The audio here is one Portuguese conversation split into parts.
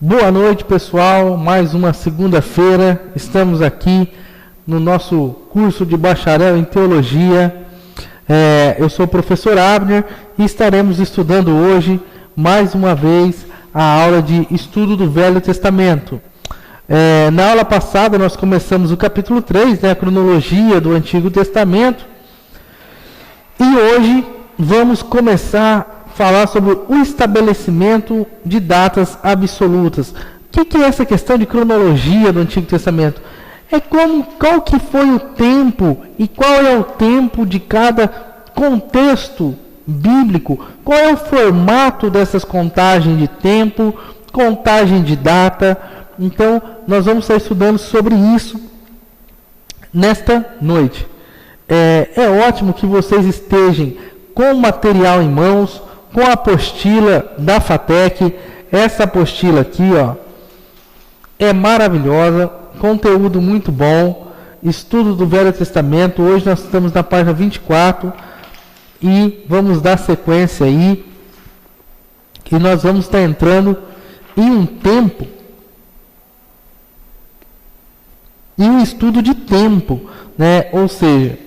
Boa noite, pessoal. Mais uma segunda-feira. Estamos aqui no nosso curso de bacharel em teologia. Eu sou o professor Abner e estaremos estudando hoje, mais uma vez, a aula de estudo do Velho Testamento. Na aula passada, nós começamos o capítulo 3, a cronologia do Antigo Testamento. E hoje vamos começar a falar sobre o estabelecimento de datas absolutas. O que é essa questão de cronologia do Antigo Testamento? Qual que foi o tempo e qual é o tempo de cada contexto bíblico, qual é o formato dessas contagens de tempo, contagem de data. Então, nós vamos estar estudando sobre isso nesta noite. É ótimo que vocês estejam com o material em mãos, com a apostila da FATEC. Essa apostila aqui, é maravilhosa, conteúdo muito bom, estudo do Velho Testamento. Hoje nós estamos na página 24 e vamos dar sequência aí. E nós vamos estar entrando em um tempo, em um estudo de tempo, Ou seja,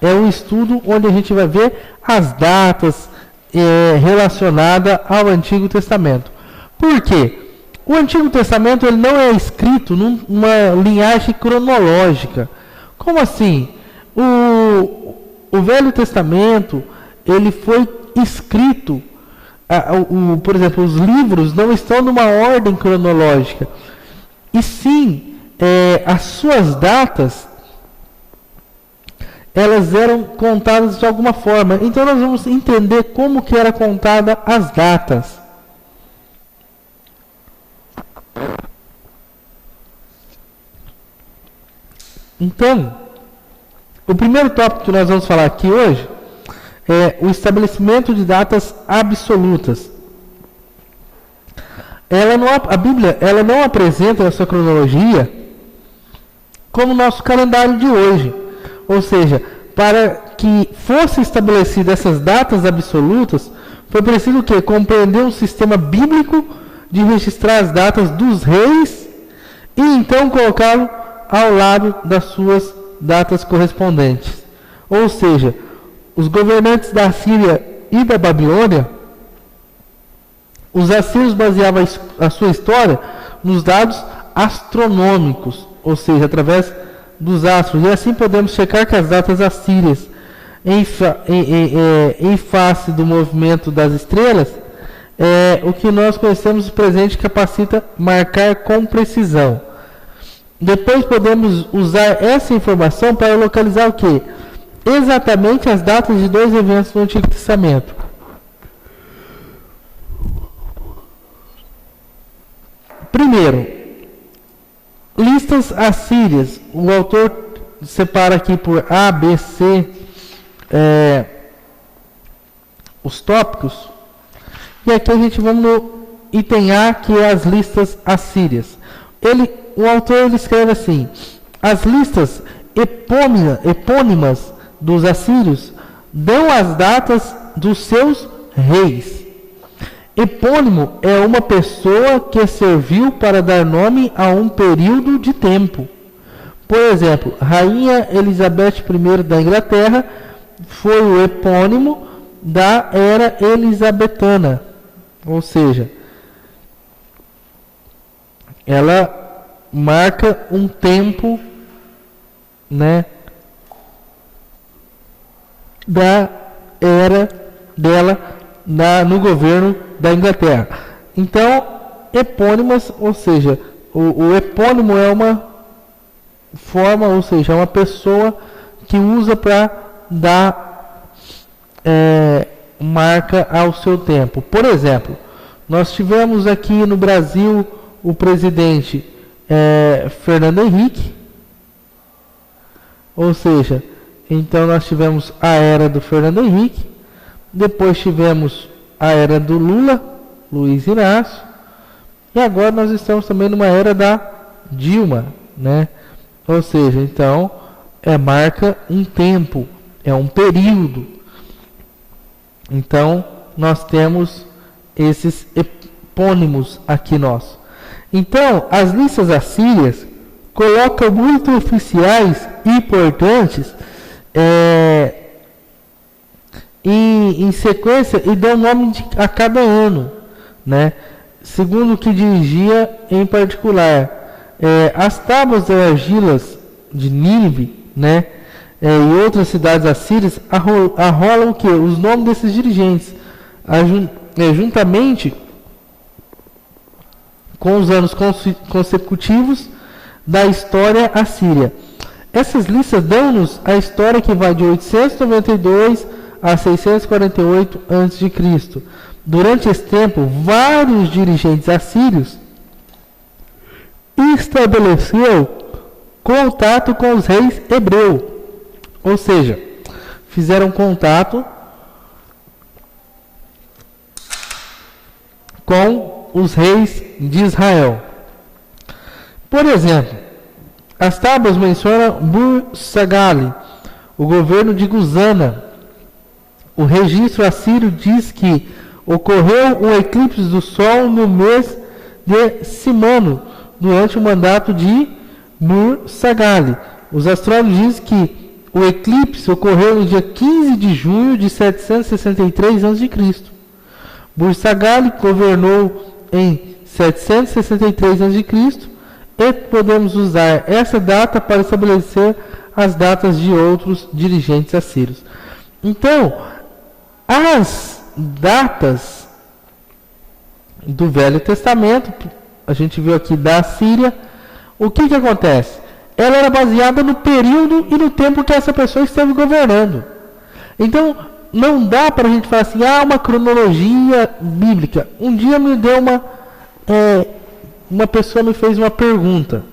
é um estudo onde a gente vai ver as datas relacionadas ao Antigo Testamento. Por quê? O Antigo Testamento ele não é escrito numa linhagem cronológica. Como assim? O Velho Testamento ele foi escrito, por exemplo, os livros não estão numa ordem cronológica. E sim, as suas datas elas eram contadas de alguma forma. Então nós vamos entender como que era contada as datas. Então, o primeiro tópico que nós vamos falar aqui hoje é o estabelecimento de datas absolutas. A Bíblia ela não apresenta essa cronologia como o nosso calendário de hoje. Ou seja, para que fosse estabelecida essas datas absolutas, foi preciso o quê? Compreender um sistema bíblico de registrar as datas dos reis e então colocá-lo ao lado das suas datas correspondentes. Ou seja, os governantes da Síria e da Babilônia, os assírios baseavam a sua história nos dados astronômicos, ou seja, através dos astros. E assim podemos checar que as datas assírias, em face do movimento das estrelas, o que nós conhecemos no presente capacita marcar com precisão. Depois podemos usar essa informação para localizar o quê? Exatamente as datas de dois eventos do Antigo Testamento. Primeiro, listas assírias. O autor separa aqui por A, B, C os tópicos. E aqui a gente vamos no item A, que é as listas assírias. O autor escreve assim: as listas epônimas dos assírios dão as datas dos seus reis. Epônimo é uma pessoa que serviu para dar nome a um período de tempo. Por exemplo, Rainha Elizabeth I da Inglaterra foi o epônimo da era elisabetana. Ou seja, ela marca um tempo, da era dela no governo da Inglaterra. Então, epônimas, ou seja, o epônimo é uma forma, ou seja, é uma pessoa que usa para dar marca ao seu tempo. Por exemplo, nós tivemos aqui no Brasil o presidente Fernando Henrique, ou seja, então nós tivemos a era do Fernando Henrique, depois tivemos a era do Lula, Luiz Inácio, e agora nós estamos também numa era da Dilma, Ou seja, então marca um tempo, é um período. Então nós temos esses epônimos aqui nós. Então, as listas assírias colocam muitos oficiais importantes em sequência e dão nome a cada ano, né? Segundo o que dirigia em particular. As tábuas de argilas de Nínive, né? E outras cidades assírias arrolam o que? Os nomes desses dirigentes, juntamente com os anos consecutivos da história assíria. Essas listas dão-nos a história que vai de 892 a 648 a.C. Durante esse tempo, vários dirigentes assírios estabeleceram contato com os reis hebreus, ou seja, fizeram contato com os reis de Israel. Por exemplo, as tábuas mencionam Bur-Sagali, o governo de Guzana. O registro assírio diz que ocorreu um eclipse do Sol no mês de Simano, durante o mandato de Bur-Sagali. Os astrólogos dizem que o eclipse ocorreu no dia 15 de junho de 763 a.C. Bur-Sagali governou em 763 a.C. e podemos usar essa data para estabelecer as datas de outros dirigentes assírios. Então, as datas do Velho Testamento, a gente viu aqui da Síria, o que acontece? Ela era baseada no período e no tempo que essa pessoa esteve governando. Então, não dá para a gente falar assim, uma cronologia bíblica. Um dia me deu uma pessoa me fez uma pergunta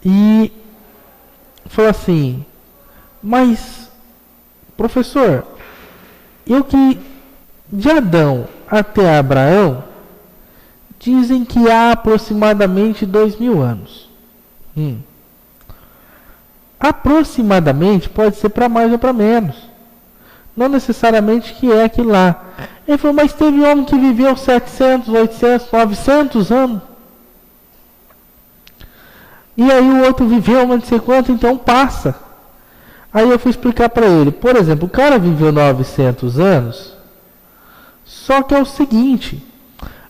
e falou assim, mas, professor, eu que de Adão até Abraão, dizem que há aproximadamente 2000 anos. Aproximadamente pode ser para mais ou para menos. Não necessariamente que é aquilo lá. Ele falou, mas teve homem que viveu 700, 800, 900 anos. E aí o outro viveu não sei quanto, então passa. Aí eu fui explicar para ele. Por exemplo, o cara viveu 900 anos, só que é o seguinte,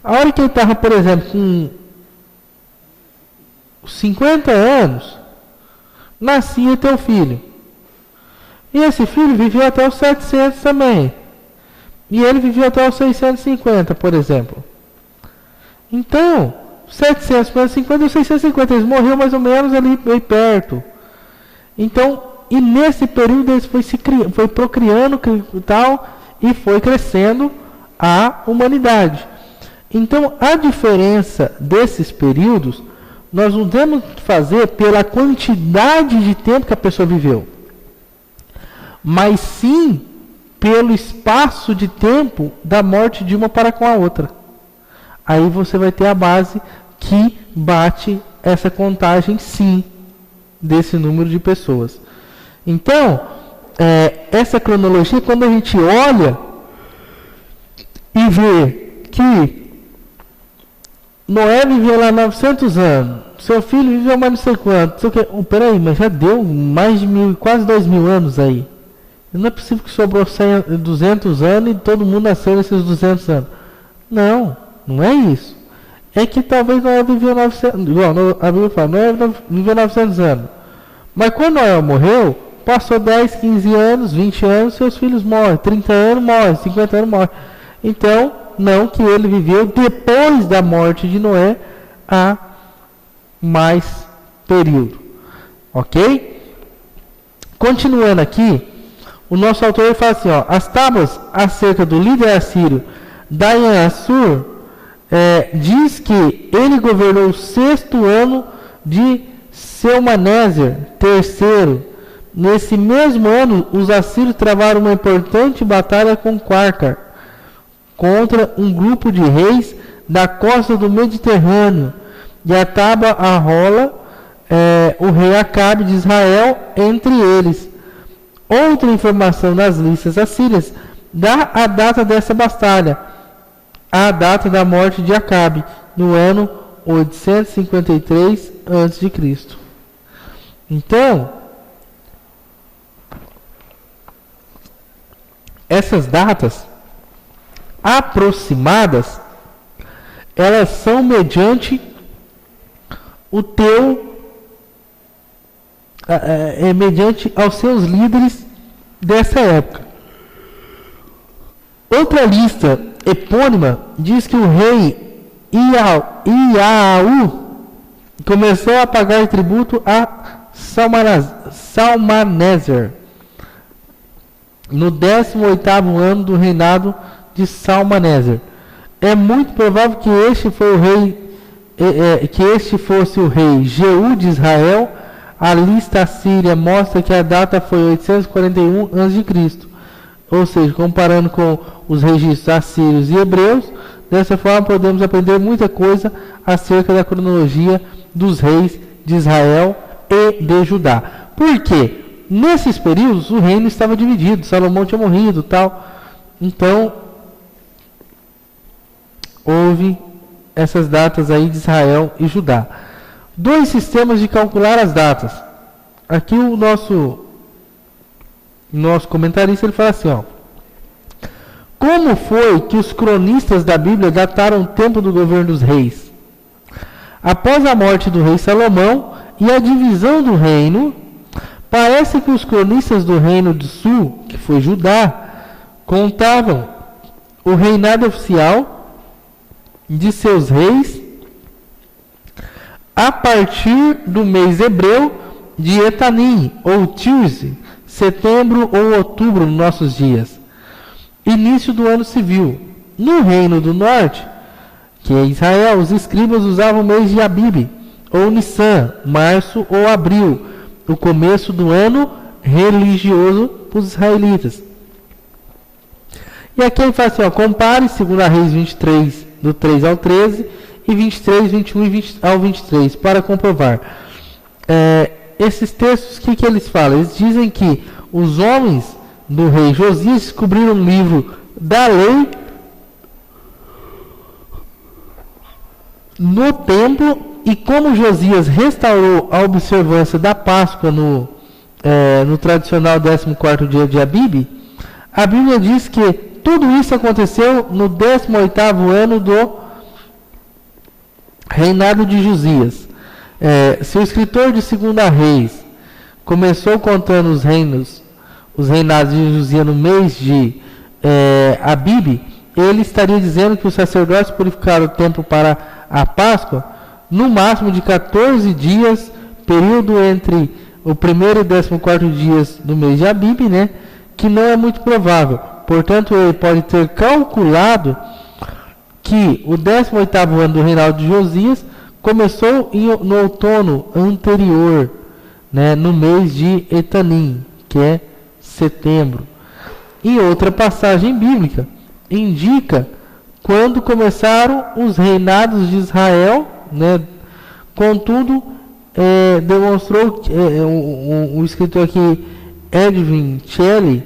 a hora que ele estava, por exemplo, com 50 anos, nascia teu filho. E esse filho viveu até os 700 também. E ele viveu até os 650, por exemplo. Então, 700 menos 50 e 650, eles morreram mais ou menos ali bem perto. Então, e nesse período eles foi procriando e tal, e foi crescendo a humanidade. Então, a diferença desses períodos, nós não temos que fazer pela quantidade de tempo que a pessoa viveu, mas sim pelo espaço de tempo da morte de uma para com a outra. Aí você vai ter a base que bate essa contagem, sim, desse número de pessoas. Então, essa cronologia, quando a gente olha e vê que Noé viveu lá 900 anos, seu filho viveu mais não sei quanto, peraí, mas já deu mais de quase 2000 anos aí. Não é possível que sobrou 200 anos e todo mundo nasceu nesses 200 anos. Não, não é isso. É que talvez Noé viveu 900, igual a Bíblia fala, Noé viveu 900 anos. Mas quando Noé morreu, passou 10, 15 anos, 20 anos, seus filhos morrem, 30 anos morrem, 50 anos morrem. Então, não que ele viveu depois da morte de Noé há mais período. Ok? Continuando aqui, o nosso autor fala assim, as tábuas acerca do líder assírio Dayan-Assur diz que ele governou o 6º ano de Selmanéser III. Nesse mesmo ano, os assírios travaram uma importante batalha com Quarcar contra um grupo de reis da costa do Mediterrâneo, e a tábua arrola o rei Acabe de Israel entre eles. Outra informação nas listas assírias dá a data dessa batalha, a data da morte de Acabe, no ano 853 a.C. Então, essas datas aproximadas, elas são mediante mediante aos seus líderes dessa época. Outra lista epônima diz que o rei Iau começou a pagar tributo a Salmaneser no 18º ano do reinado de Salmaneser. É muito provável que este fosse o rei Jeú de Israel. A lista assíria mostra que a data foi 841 a.C. Ou seja, comparando com os registros assírios e hebreus, dessa forma podemos aprender muita coisa acerca da cronologia dos reis de Israel e de Judá. Por quê? Nesses períodos o reino estava dividido, Salomão tinha morrido, tal. Então, houve essas datas aí de Israel e Judá. Dois sistemas de calcular as datas. Aqui o nosso comentarista ele fala assim, ó: como foi que os cronistas da Bíblia dataram o tempo do governo dos reis? Após a morte do rei Salomão e a divisão do reino, parece que os cronistas do reino do sul, que foi Judá, contavam o reinado oficial de seus reis a partir do mês hebreu de Etanim, ou Tirse, setembro ou outubro nos nossos dias, início do ano civil. No reino do norte, que é Israel, os escribas usavam o mês de Abib, ou Nissan, março ou abril, o começo do ano religioso para os israelitas. E aqui ele fala assim, ó, compare 2 Reis 23, do 3 ao 13, e 23, 21 e 20 ao 23, para comprovar. Esses textos, o que eles falam? Eles dizem que os homens do rei Josias descobriram um livro da lei no templo, e como Josias restaurou a observância da Páscoa no tradicional 14º dia de Abib, a Bíblia diz que tudo isso aconteceu no 18º ano do reinado de Josias. Se o escritor de 2 Reis começou contando os reinados de Josias no mês de Abib, ele estaria dizendo que os sacerdotes purificaram o templo para a Páscoa no máximo de 14 dias, período entre o 1º e 14º dias do mês de Abib, né, que não é muito provável. Portanto, ele pode ter calculado que o 18º ano do reinado de Josias começou no outono anterior, né, no mês de Etanim, que é setembro. E outra passagem bíblica indica quando começaram os reinados de Israel, né? Contudo, demonstrou, o escritor aqui, Edwin Shelley,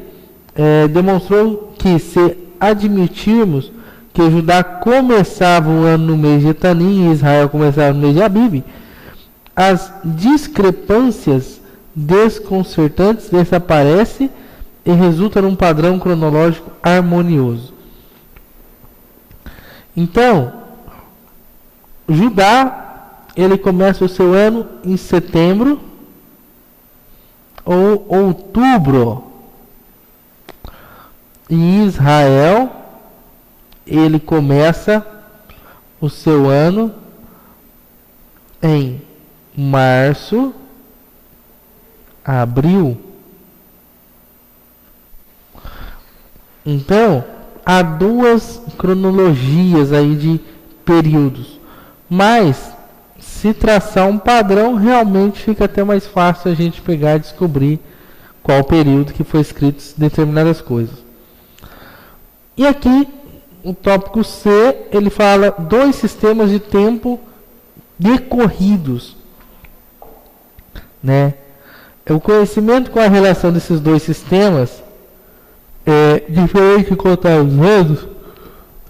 demonstrou que se admitirmos que Judá começava o ano no mês de Etanim e Israel começava no mês de Abib, as discrepâncias desconcertantes desaparecem e resulta num padrão cronológico harmonioso. Então, Judá, ele começa o seu ano em setembro ou outubro. E Israel, ele começa o seu ano em março, abril. Então, há duas cronologias aí de períodos, mas se traçar um padrão, realmente fica até mais fácil a gente pegar e descobrir qual período que foi escrito determinadas coisas. E aqui, o tópico C, ele fala dois sistemas de tempo decorridos, né? O conhecimento com a relação desses dois sistemas, diferente de contar os anos,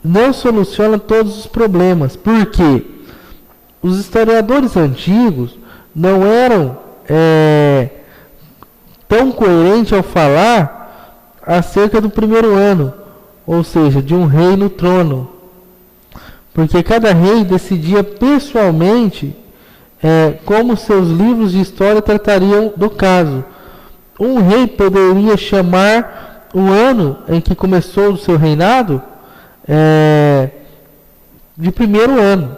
não soluciona todos os problemas. Por quê? os historiadores antigos não eram tão coerentes ao falar acerca do primeiro ano, ou seja, de um rei no trono, porque cada rei decidia pessoalmente como seus livros de história tratariam do caso. Um rei poderia chamar o ano em que começou o seu reinado de primeiro ano,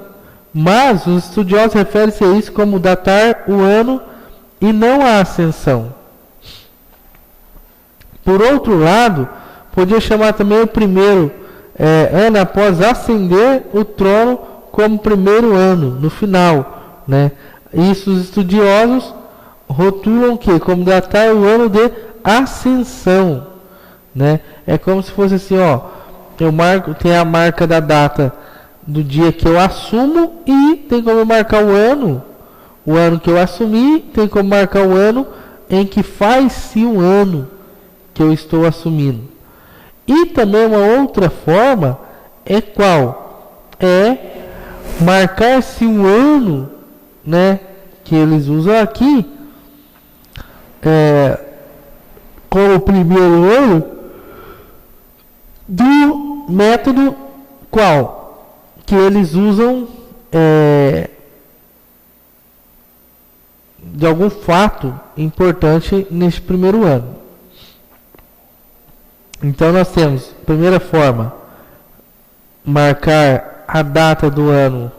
mas os estudiosos referem-se a isso como datar o ano e não a ascensão. Por outro lado, podia chamar também o primeiro ano após ascender o trono como primeiro ano, no final, né? Isso os estudiosos rotulam que como datar o ano de ascensão, né? É como se fosse assim, ó, tem a marca da data do dia que eu assumo e tem como marcar o ano que eu assumi, tem como marcar o ano em que faz-se um ano que eu estou assumindo. E também uma outra forma qual? Marcar-se um ano, né, que eles usam aqui como primeiro ano do método qual? Que eles usam de algum fato importante neste primeiro ano. Então nós temos, primeira forma, marcar a data do ano,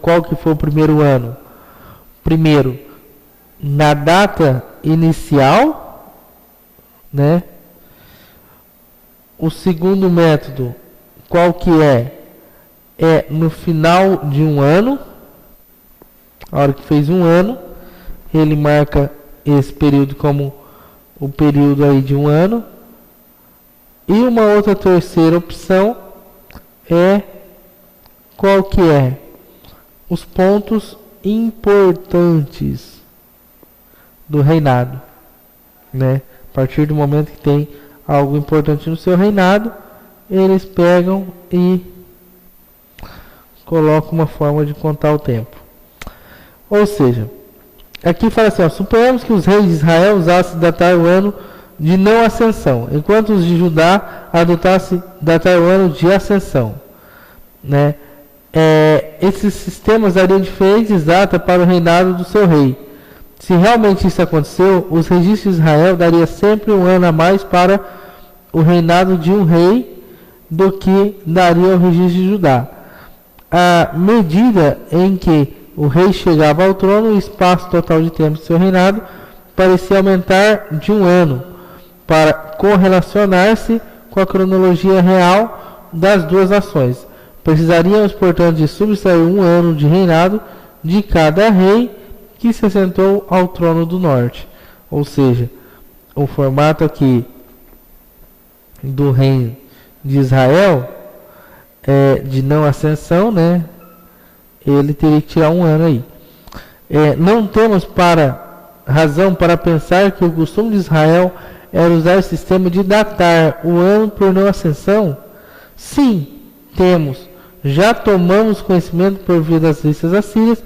qual que foi o primeiro ano. Primeiro, na data inicial, né? O segundo método, qual que é no final de um ano, a hora que fez um ano, ele marca esse período como o período aí de um ano. E uma outra terceira opção qual que é? Os pontos importantes do reinado, né? A partir do momento que tem algo importante no seu reinado, eles pegam e colocam uma forma de contar o tempo. Ou seja, aqui fala assim, ó, suponhamos que os reis de Israel usassem datar o ano de não ascensão, enquanto os de Judá adotassem datar o ano de ascensão, né? Esses sistemas dariam diferente data para o reinado do seu rei. Se realmente isso aconteceu, os registros de Israel daria sempre um ano a mais para o reinado de um rei do que daria o registro de Judá. À medida em que o rei chegava ao trono, o espaço total de tempo de seu reinado parecia aumentar de um ano, para correlacionar-se com a cronologia real das duas nações. Precisaríamos, portanto, de subtrair um ano de reinado de cada rei que se assentou ao trono do norte. Ou seja, o formato aqui do reino de Israel de não ascensão, né? Ele teria que tirar um ano aí. Não temos razão para pensar que o costume de Israel era usar o sistema de datar o ano por não ascensão? Sim, temos. Já tomamos conhecimento por via das listas assírias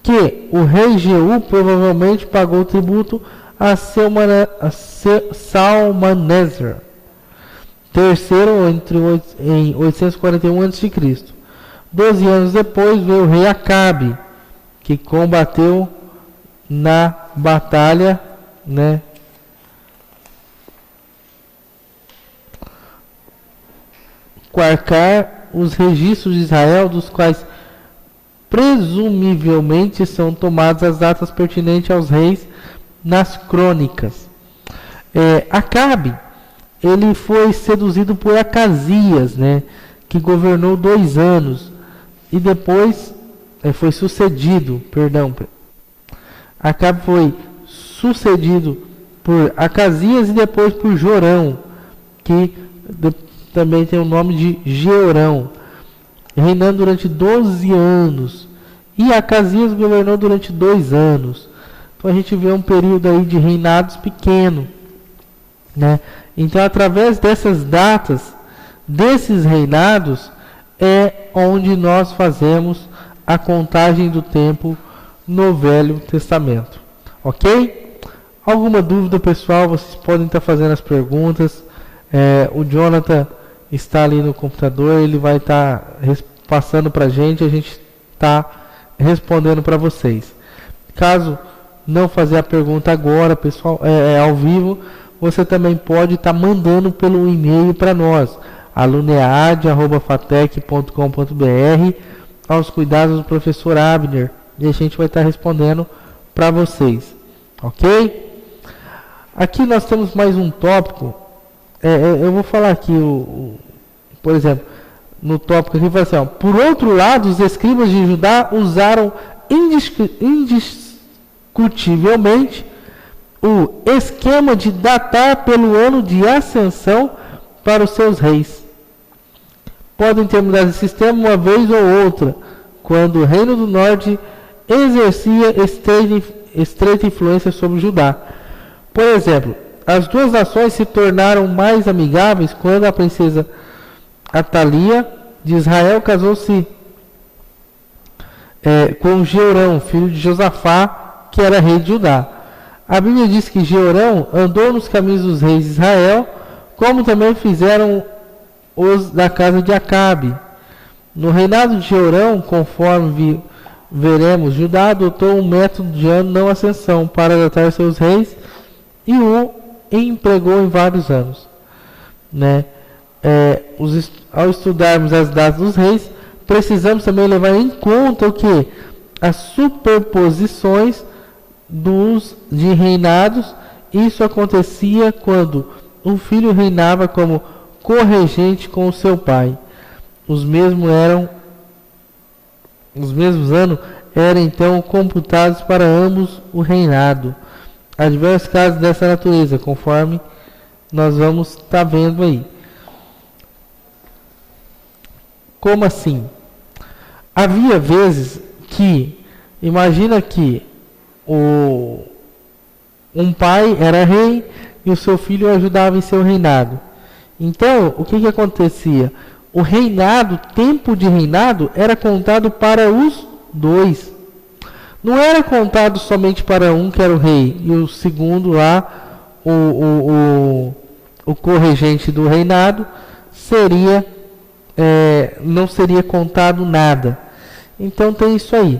que o rei Jeú provavelmente pagou tributo a Salmaneser III em 841 a.C. 12 anos depois veio o rei Acabe, que combateu na batalha, né, Quarcar os registros de Israel, dos quais presumivelmente são tomadas as datas pertinentes aos reis nas crônicas. Acabe, ele foi seduzido por Acasias, né, que governou 2 anos e depois foi sucedido, Acabe foi sucedido por Acasias e depois por Jorão, que também tem o nome de Jeorão, reinando durante 12 anos. E Acasias governou durante 2 anos. Então a gente vê um período aí de reinados pequeno, né? Então, através dessas datas, desses reinados, é onde nós fazemos a contagem do tempo no Velho Testamento. Ok? Alguma dúvida, pessoal? Vocês podem estar fazendo as perguntas. O Jonathan está ali no computador, ele vai estar passando para a gente está respondendo para vocês. Caso não fazer a pergunta agora, pessoal, ao vivo, você também pode estar mandando pelo e-mail para nós, alunead@fatec.com.br, aos cuidados do professor Abner, e a gente vai estar respondendo para vocês, ok? Aqui nós temos mais um tópico. Eu vou falar aqui, por exemplo, no tópico aqui, fala assim, ó, por outro lado, os escribas de Judá usaram indiscutivelmente o esquema de datar pelo ano de ascensão para os seus reis. Podem ter mudado esse sistema uma vez ou outra, quando o Reino do Norte exercia estreita influência sobre Judá. Por exemplo, as duas nações se tornaram mais amigáveis quando a princesa Atalia de Israel casou-se com Jeorão, filho de Josafá, que era rei de Judá. A Bíblia diz que Jeorão andou nos caminhos dos reis de Israel, como também fizeram os da casa de Acabe. No reinado de Jeorão, conforme veremos, Judá adotou um método de ano não ascensão para datar seus reis e o empregou em vários anos, né? Ao estudarmos as datas dos reis, precisamos também levar em conta o que? As superposições de reinados. Isso acontecia quando um filho reinava como corregente com o seu pai. Os mesmos anos eram então computados para ambos o reinado. Há diversos casos dessa natureza, conforme nós vamos estar vendo aí. Como assim? Havia vezes que, imagina que um pai era rei e o seu filho o ajudava em seu reinado. Então, o que acontecia? O tempo de reinado era contado para os dois. Não era contado somente para um, que era o rei, e o segundo lá, o corregente do reinado, não seria contado nada. Então tem isso aí.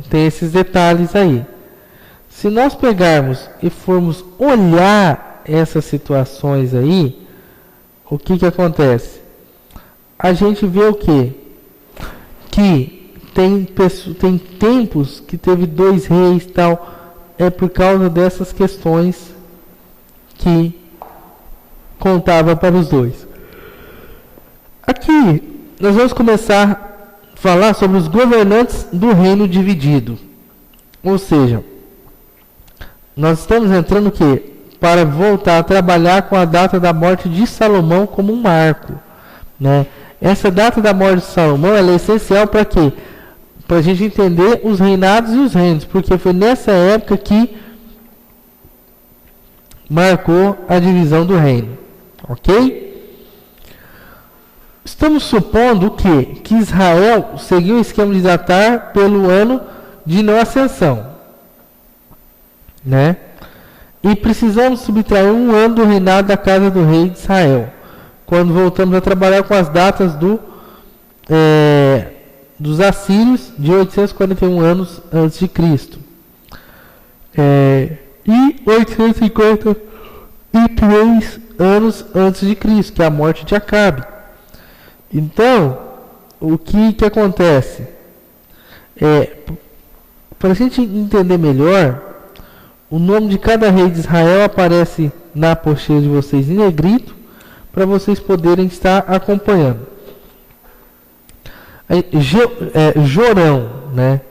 Tem esses detalhes aí. Se nós pegarmos e formos olhar essas situações aí, o que acontece? A gente vê o quê? Que tem tempos que teve 2 reis e tal. É por causa dessas questões que contava para os dois. Aqui nós vamos começar a falar sobre os governantes do reino dividido. Ou seja, nós estamos entrando o quê? Para voltar a trabalhar com a data da morte de Salomão como um marco, né? Essa data da morte de Salomão ela é essencial para quê? Para a gente entender os reinados e os reinos, porque foi nessa época que marcou a divisão do reino, ok? Estamos supondo que Israel seguiu o esquema de datar pelo ano de não ascensão, né? E precisamos subtrair um ano do reinado da casa do rei de Israel, quando voltamos a trabalhar com as datas dos assírios de 841 anos antes de Cristo e 853 anos antes de Cristo, que é a morte de Acabe. Então, o que acontece? Para a gente entender melhor, o nome de cada rei de Israel aparece na apostila de vocês em negrito, para vocês poderem estar acompanhando. Jorão, né?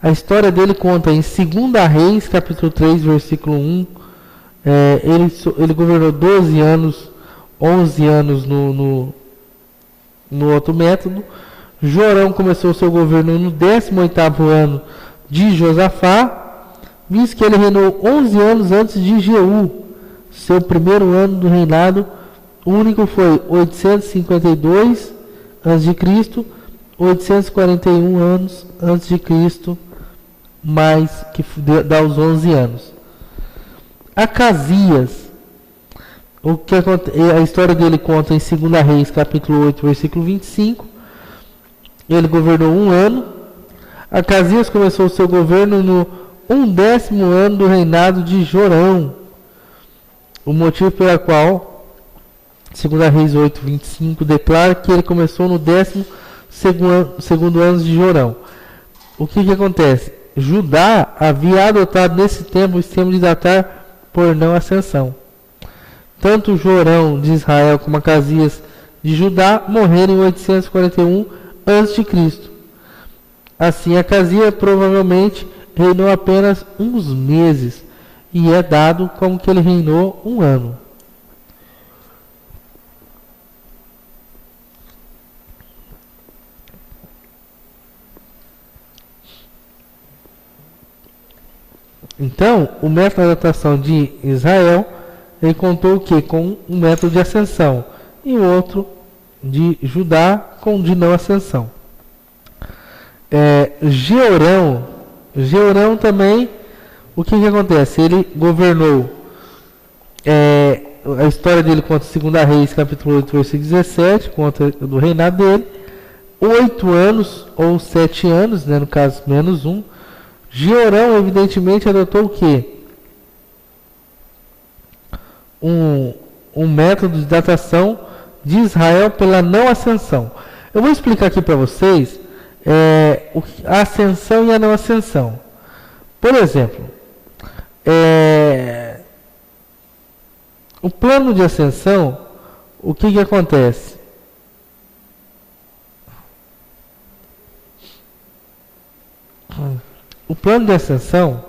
A história dele conta em 2 Reis, capítulo 3, versículo 1. Ele governou 12 anos, 11 anos no outro método. Jorão começou seu governo no 18º ano de Josafá, visto que ele reinou 11 anos antes de Jeú. Seu primeiro ano do reinado único foi 852 a.C., 841 anos antes de Cristo, mais que dá os 11 anos. Acasias, a história dele conta em 2 Reis, capítulo 8, versículo 25. Ele governou 1 ano. Acasias começou o seu governo no 11º ano do reinado de Jorão. O motivo pelo qual 2 Reis 8, 25 declara que ele começou no 12º ano de Jorão. O que acontece? Judá havia adotado nesse tempo o sistema de datar por não ascensão. Tanto Jorão de Israel como Acasias de Judá morreram em 841 a.C. Assim, Acasias provavelmente reinou apenas uns meses, e é dado como que ele reinou 1 ano. Então, o método de datação de Israel, ele contou o que? Com um método de ascensão, e o outro de Judá com de não ascensão. Georão também, o que acontece? Ele governou, a história dele conta 2 Reis, capítulo 8, versículo 17, conta do reinado dele, 8 anos, ou 7 anos, né, no caso, menos 1. Georão, evidentemente, adotou o quê? Um método de datação de Israel pela não ascensão. Eu vou explicar aqui para vocês a ascensão e a não ascensão. Por exemplo, o plano de ascensão, o que acontece? O plano de ascensão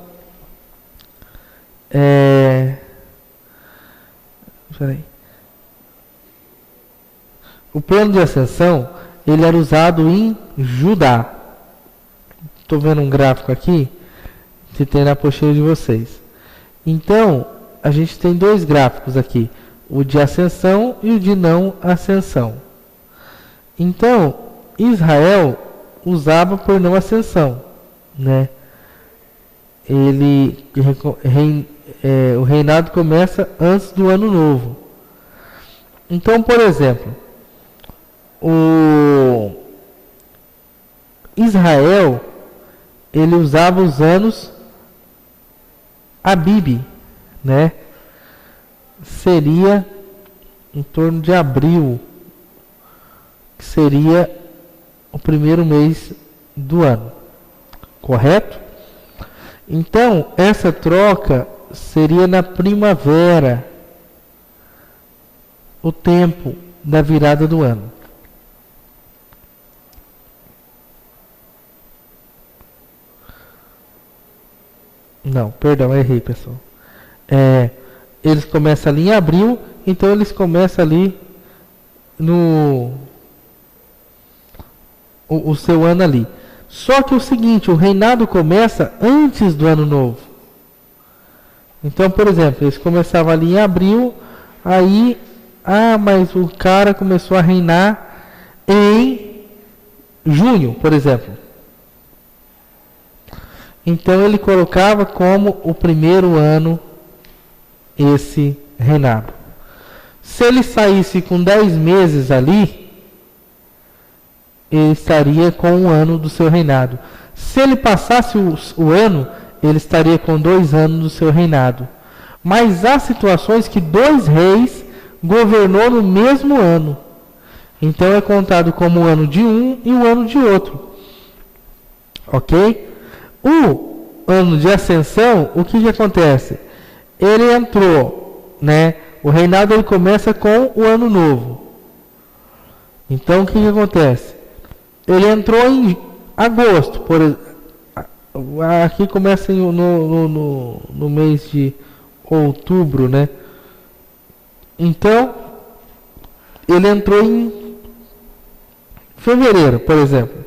O plano de ascensão, ele era usado em Judá. Estou vendo um gráfico aqui que tem na apostila de vocês. Então, a gente tem 2 gráficos aqui, o de ascensão e o de não ascensão. Então, Israel usava por não ascensão, né? O reinado começa antes do ano novo. Então, por exemplo, o Israel, ele usava os anos Abib, né? Seria em torno de abril, que seria o primeiro mês do ano, correto? Então, essa troca seria na primavera, o tempo da virada do ano. Não, perdão, errei, pessoal. Eles começam ali em abril, então eles começam ali o seu ano ali. Só que o seguinte, o reinado começa antes do ano novo. Então, por exemplo, eles começavam ali em abril, aí, mas o cara começou a reinar em junho, por exemplo. Então, ele colocava como o primeiro ano esse reinado. Se ele saísse com 10 meses ali, ele estaria com 1 ano do seu reinado. Se ele passasse o ano, ele estaria com 2 anos do seu reinado. Mas há situações que 2 reis governou no mesmo ano. Então é contado como o ano de um e o ano de outro. Ok? O ano de ascensão, o que acontece? Ele entrou, né? O reinado ele começa com o ano novo. Então o que acontece? Ele entrou em agosto, aqui começa no mês de outubro, né? Então, ele entrou em fevereiro, por exemplo.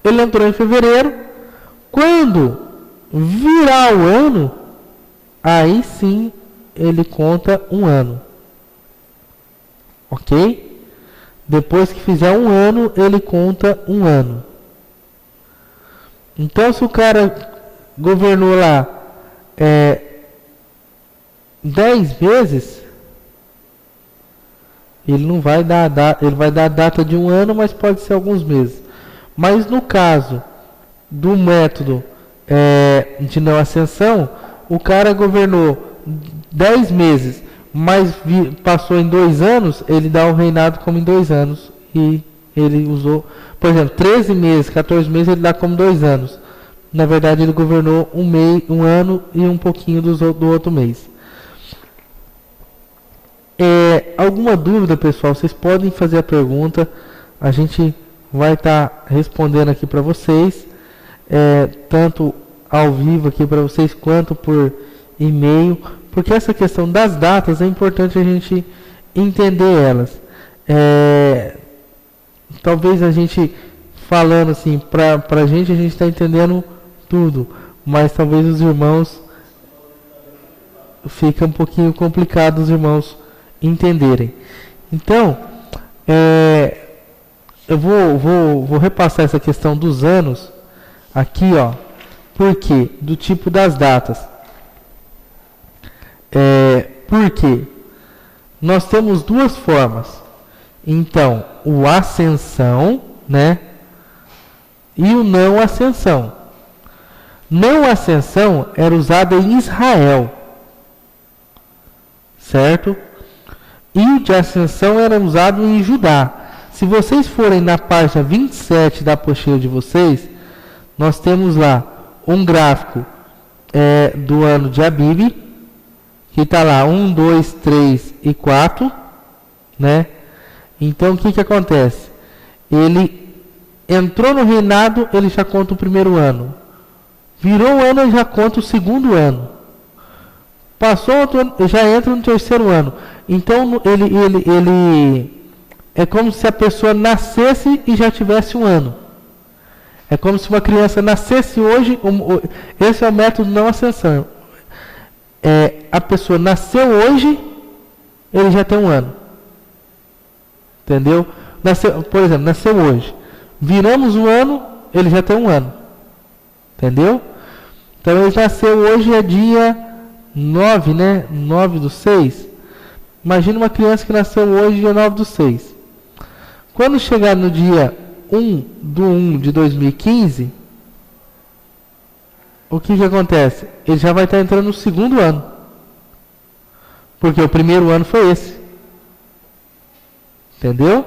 Ele entrou em fevereiro. Quando virar o ano, aí sim ele conta 1 ano. ok? Depois que fizer um ano, ele conta um ano. Então, se o cara governou lá 10 meses, ele não vai dar ele vai dar a data de um ano, mas pode ser alguns meses. Mas no caso do método de não ascensão, o cara governou 10 meses, mas passou em 2 anos, ele dá o reinado como em 2 anos. E ele usou, por exemplo, 13 meses, 14 meses, ele dá como 2 anos. Na verdade, ele governou um ano e um pouquinho do outro mês. Alguma dúvida, pessoal? Vocês podem fazer a pergunta. A gente vai estar respondendo aqui para vocês, tanto ao vivo aqui para vocês, quanto por e-mail, porque essa questão das datas é importante a gente entender elas. Talvez a gente falando assim, para a gente está entendendo tudo, mas talvez os irmãos fica um pouquinho complicado os irmãos entenderem. Então, eu vou repassar essa questão dos anos aqui, ó. Por quê? Do tipo das datas. Porque nós temos duas formas. Então, o ascensão, né? E o não ascensão. Não ascensão era usado em Israel, certo? E o de ascensão era usado em Judá. Se vocês forem na página 27 da apostila de vocês, nós temos lá um gráfico do ano de Abib, que está lá 1, 2, 3 e 4, né? Então, o que acontece? Ele entrou no reinado, ele já conta o primeiro ano. Virou o ano, ele já conta o segundo ano. Passou outro ano, já entra no terceiro ano. Então, ele é como se a pessoa nascesse e já tivesse um ano. É como se uma criança nascesse hoje. Esse é o método não ascensão. A pessoa nasceu hoje, ele já tem um ano. Entendeu? Por exemplo, nasceu hoje. Viramos o ano, ele já tem um ano. Entendeu? Então, ele nasceu hoje, é dia 9, né? 9/6. Imagina uma criança que nasceu hoje, dia 9/6. Quando chegar no dia 1/1 de 2015, o que acontece? Ele já vai estar entrando no segundo ano. Porque o primeiro ano foi esse. Entendeu?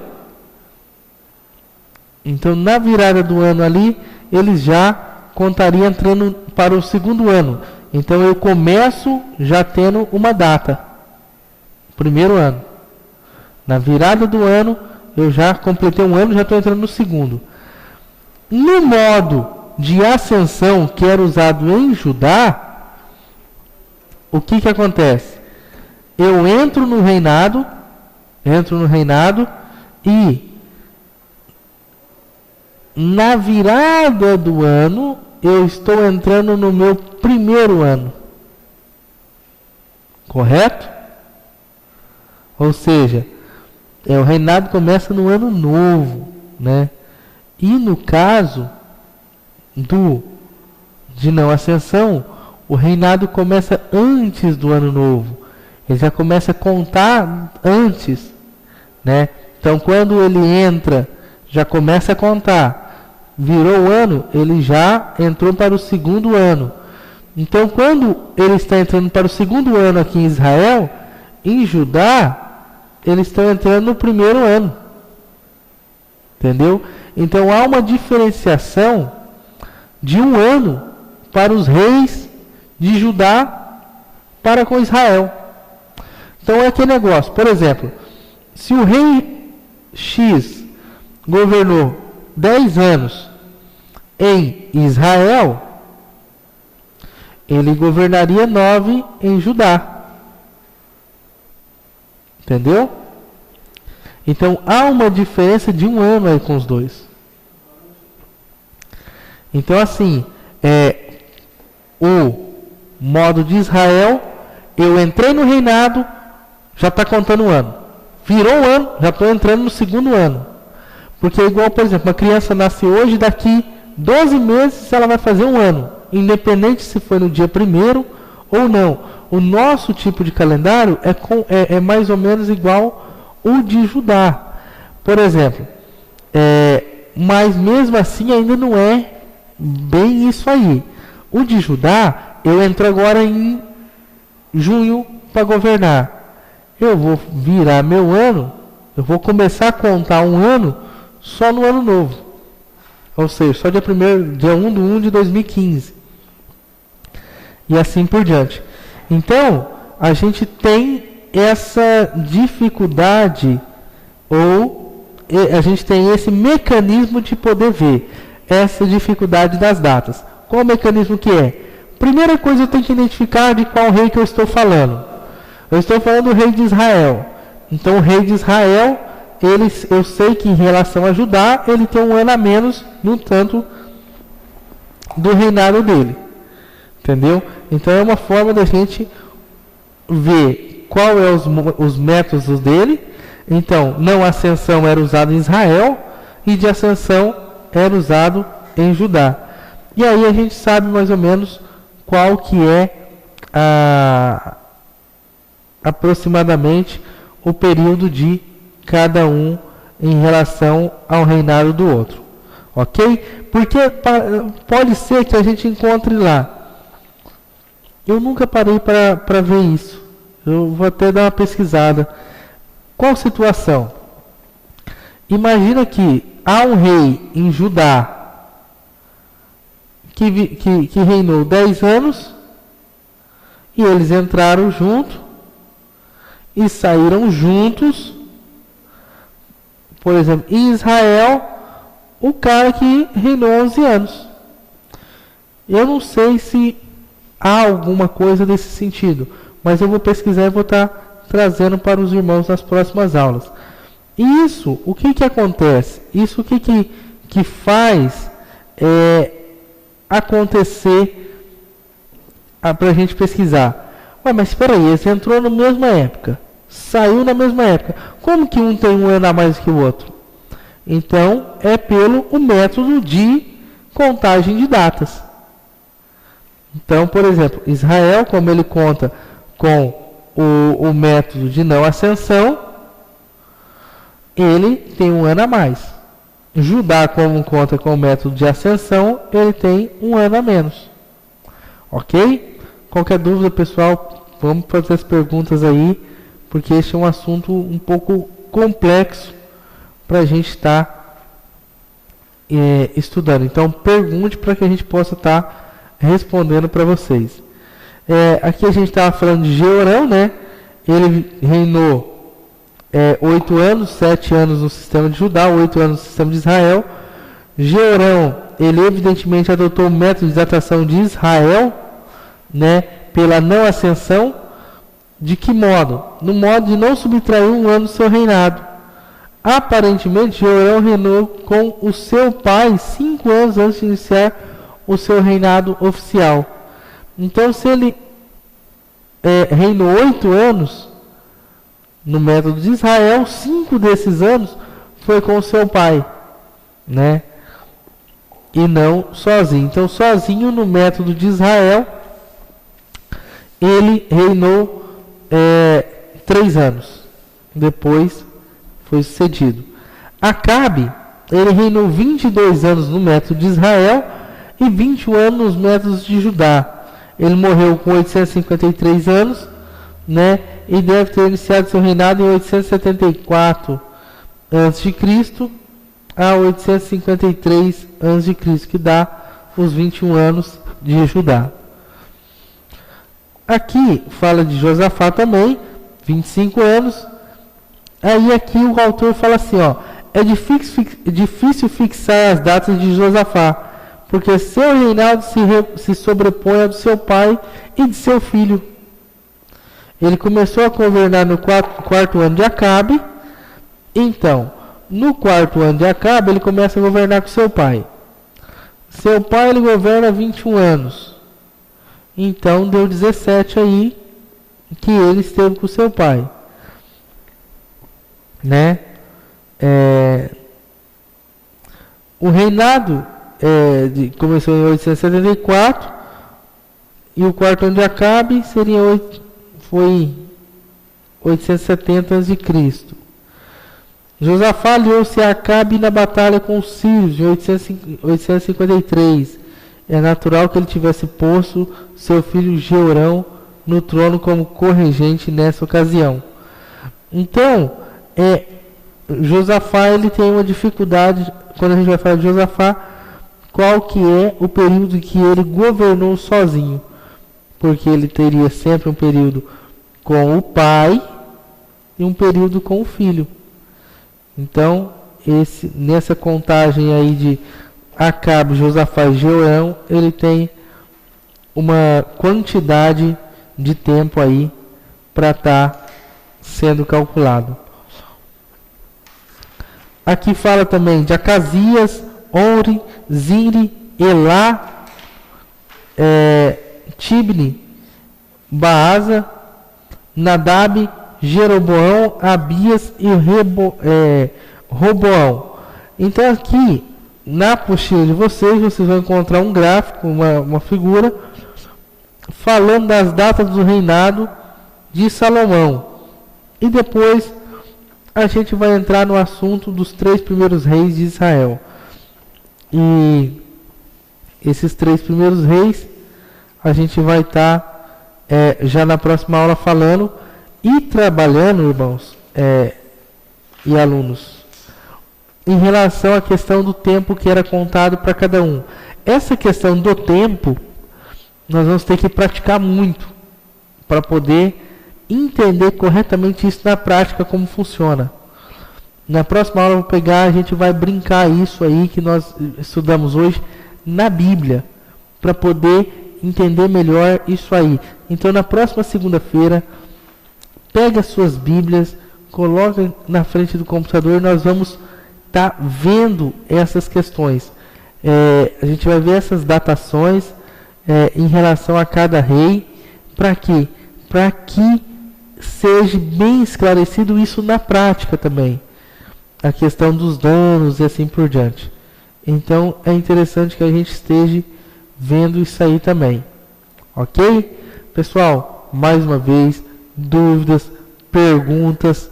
Então, na virada do ano ali, ele já contaria entrando para o segundo ano. Então, eu começo já tendo uma data. Primeiro ano. Na virada do ano, eu já completei um ano, já estou entrando no segundo. No modo de ascensão que era usado em Judá, o que acontece? Eu entro no reinado e na virada do ano, eu estou entrando no meu primeiro ano. Correto? Ou seja, o reinado começa no ano novo, né? E no caso de não ascensão, o reinado começa antes do ano novo. Ele já começa a contar antes, né? Então, quando ele entra, já começa a contar. Virou o ano, ele já entrou para o segundo ano. Então, quando ele está entrando para o segundo ano aqui em Israel, em Judá, eles estão entrando no primeiro ano. Entendeu? Então, há uma diferenciação de um ano para os reis de Judá para com Israel. Então, é aquele negócio. Por exemplo, se o rei X governou 10 anos em Israel, ele governaria 9 em Judá. Entendeu? Então, há uma diferença de um ano aí com os dois. Então, assim, o modo de Israel, eu entrei no reinado, já está contando um ano. virou um ano, já estou entrando no segundo ano. Porque é igual, por exemplo, uma criança nasce hoje, daqui 12 meses ela vai fazer um ano, independente se foi no dia 1º ou não. O nosso tipo de calendário é mais ou menos igual o de Judá. Por exemplo, mas mesmo assim ainda não é bem isso aí. O de Judá, eu entro agora em junho para governar. Eu vou virar meu ano, eu vou começar a contar um ano só no ano novo. Ou seja, só dia 1 de 2015. E assim por diante. Então, a gente tem essa dificuldade, ou a gente tem esse mecanismo de poder ver essa dificuldade das datas. Qual o mecanismo que é? Primeira coisa, eu tenho que identificar de qual rei que eu estou falando. Eu estou falando do rei de Israel. Então, o rei de Israel, eu sei que em relação a Judá, ele tem um ano a menos, no tanto do reinado dele. Entendeu? Então, é uma forma da gente ver qual é os métodos dele. Então, não ascensão era usado em Israel e de ascensão era usado em Judá. E aí a gente sabe mais ou menos qual que é aproximadamente o período de cada um em relação ao reinado do outro. Ok? Porque pode ser que a gente encontre lá. Eu nunca parei para ver isso. Eu vou até dar uma pesquisada. Qual situação? Imagina que há um rei em Judá que reinou 10 anos e eles entraram junto e saíram juntos. Por exemplo, em Israel, o cara que reinou 11 anos. Eu não sei se há alguma coisa nesse sentido, mas eu vou pesquisar e vou estar trazendo para os irmãos nas próximas aulas. E isso, o que acontece? Isso o que faz acontecer para a gente pesquisar? Ué, mas espera aí, eles entrou na mesma época, saiu na mesma época. Como que um tem um ano a mais que o outro? Então, é pelo o método de contagem de datas. Então, por exemplo, Israel, como ele conta com o método de não ascensão, ele tem um ano a mais. Judá, como conta com o método de ascensão, ele tem um ano a menos. Ok? Qualquer dúvida, pessoal, vamos fazer as perguntas aí, porque este é um assunto um pouco complexo para a gente estar estudando. Então, pergunte para que a gente possa estar respondendo para vocês. Aqui a gente estava falando de Jeorão, né? Ele reinou 8 anos, 7 anos no sistema de Judá, 8 anos no sistema de Israel. Jeorão, ele evidentemente adotou o método de datação de Israel, né? Pela não ascensão. De que modo? No modo de não subtrair um ano do seu reinado. Aparentemente, Jeorão reinou com o seu pai 5 anos antes de iniciar o seu reinado oficial. Então, se ele reinou 8 anos no método de Israel, 5 desses anos foi com o seu pai, né? E não sozinho. Então, sozinho no método de Israel, ele reinou 3 anos. Depois foi sucedido. Acabe, ele reinou 22 anos no método de Israel e 21 anos nos métodos de Judá. Ele morreu com 853 anos, né? E deve ter iniciado seu reinado em 874 a.C. a 853 a.C., que dá os 21 anos de Judá. Aqui fala de Josafá também, 25 anos. Aí aqui o autor fala assim, ó, é difícil fixar as datas de Josafá, porque seu reinado se sobrepõe ao do seu pai e de seu filho. Ele começou a governar no quarto ano de Acabe. Então, no quarto ano de Acabe, ele começa a governar com seu pai. Seu pai, ele governa 21 anos. Então, deu 17 aí que ele esteve com seu pai. né? O reinado começou em 874 e o quarto ano de Acabe foi 870 a.C. Josafá aliou-se a Acabe na batalha com os sírios em 853. É natural que ele tivesse posto seu filho Jeorão no trono como corregente nessa ocasião. Então, Josafá ele tem uma dificuldade, quando a gente vai falar de Josafá, qual que é o período que ele governou sozinho? Porque ele teria sempre um período com o pai e um período com o filho. Então, nessa contagem aí de Acabe, Josafá e Jeorão, ele tem uma quantidade de tempo aí para estar sendo calculado. Aqui fala também de Acasias, Onri, Zinri, Elá, Tibni, Baasa, Nadab, Jeroboão, Abias e Roboão. Então aqui na apostila de vocês vão encontrar um gráfico, uma figura falando das datas do reinado de Salomão. E depois a gente vai entrar no assunto dos 3 primeiros reis de Israel. E esses 3 primeiros reis a gente vai estar já na próxima aula falando e trabalhando, irmãos e alunos, em relação à questão do tempo que era contado para cada um. Essa questão do tempo nós vamos ter que praticar muito para poder entender corretamente isso na prática, como funciona. Na próxima aula eu vou pegar, a gente vai brincar isso aí que nós estudamos hoje na Bíblia, para poder entender melhor isso aí. Então na próxima segunda-feira, pega as suas Bíblias, coloca na frente do computador, nós vamos estar vendo essas questões. A gente vai ver essas datações em relação a cada rei. Para quê? Para que seja bem esclarecido isso na prática também. A questão dos danos e assim por diante. Então é interessante que a gente esteja vendo isso aí também. Ok? Pessoal, mais uma vez, dúvidas, perguntas,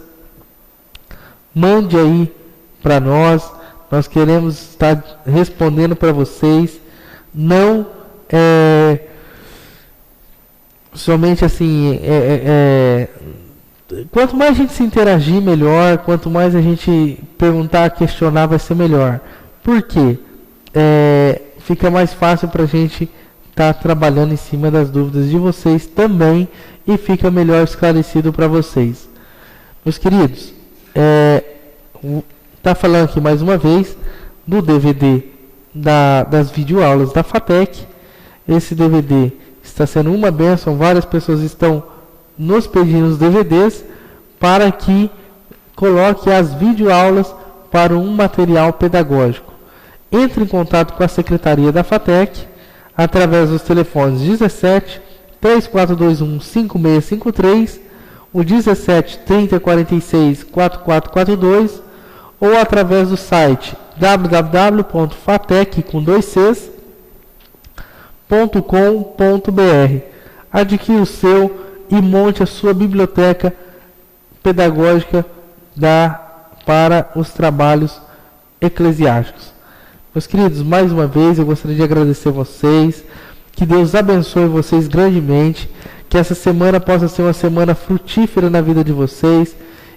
mande aí para nós. Nós queremos estar respondendo para vocês. Não somente assim, quanto mais a gente se interagir, melhor. Quanto mais a gente perguntar, questionar, vai ser melhor. Por quê? Fica mais fácil para a gente estar trabalhando em cima das dúvidas de vocês também e fica melhor esclarecido para vocês. Meus queridos, tá falando aqui mais uma vez do DVD das videoaulas da FATEC. Esse DVD está sendo uma bênção, várias pessoas estão nos pedindo os DVDs para que coloque as videoaulas para um material pedagógico. Entre em contato com a Secretaria da FATEC através dos telefones 17 3421 5653, o 17 30 46 4442 ou através do site www.fatec.com.br. Adquira o seu e monte a sua biblioteca pedagógica para os trabalhos eclesiásticos. Meus queridos, mais uma vez eu gostaria de agradecer vocês, que Deus abençoe vocês grandemente, que essa semana possa ser uma semana frutífera na vida de vocês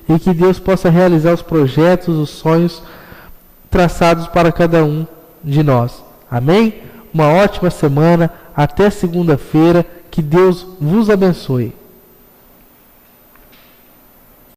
e que Deus possa realizar os projetos, os sonhos traçados para cada um de nós. Amém? Uma ótima semana, até segunda-feira, que Deus vos abençoe.